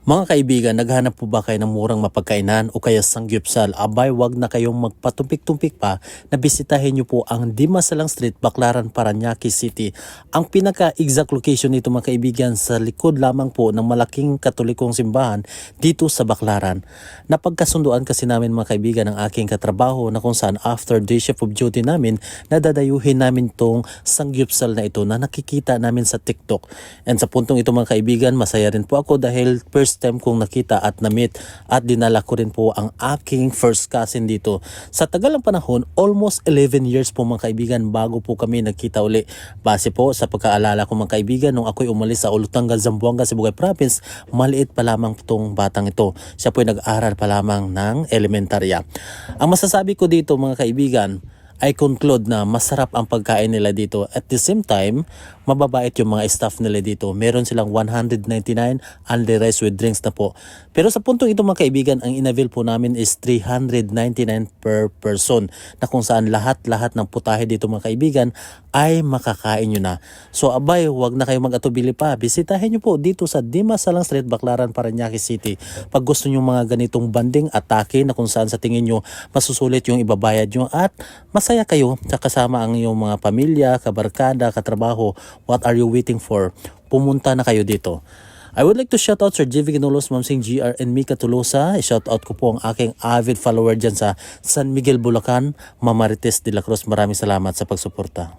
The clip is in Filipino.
Mga kaibigan, naghanap po ba kayo ng murang mapagkainan o kaya sangyupsal? Abay, wag na kayong magpatumpik-tumpik pa na bisitahin nyo po ang Dimasalang Street, Baclaran, Parañaque City. Ang pinaka-exact location nito mga kaibigan sa likod lamang po ng malaking katolikong simbahan dito sa Baclaran. Napagkasunduan kasi namin mga kaibigan ng aking katrabaho na kung saan after day shift of duty namin, nadadayuhin namin tong sangyupsal na ito na nakikita namin sa TikTok. And sa puntong ito mga kaibigan, masaya rin po ako dahil first time kong nakita at na-meet at dinala ko rin po ang aking first cousin dito. Sa tagal ng panahon, almost 11 years po mga kaibigan bago po kami nagkita uli. Base po sa pagkaalala ko mga kaibigan, nung ako'y umalis sa Ulutangal, Zamboanga, Sibugay Province, maliit pa lamang itong batang ito. Siya po'y nag-aral pa lamang ng elementarya. Ang masasabi ko dito mga kaibigan, I conclude na masarap ang pagkain nila dito. At the same time, mababait yung mga staff nila dito. Meron silang 199 only rice with drinks na po. Pero sa puntong ito mga kaibigan, ang inavail po namin is 399 per person. Na kung saan lahat-lahat ng putahe dito mga kaibigan ay makakain nyo na. So abay, wag na kayo mag-atubili pa. Bisitahin nyo po dito sa Dimasalang Street, Baclaran, Parañaque City. Pag gusto nyo mga ganitong banding atake na kung saan sa tingin nyo masusulit yung ibabayad nyo at masaya kayo sa kasama ang iyong mga pamilya, kabarkada, katrabaho, what are you waiting for? Pumunta na kayo dito. I would like to shout out Sir JV Ginolos, Ma'am Sing GR, and Mika Tolosa. I-shout out ko po ang aking avid follower dyan sa San Miguel, Bulacan, Mama Marites de la Cruz. Maraming salamat sa pagsuporta.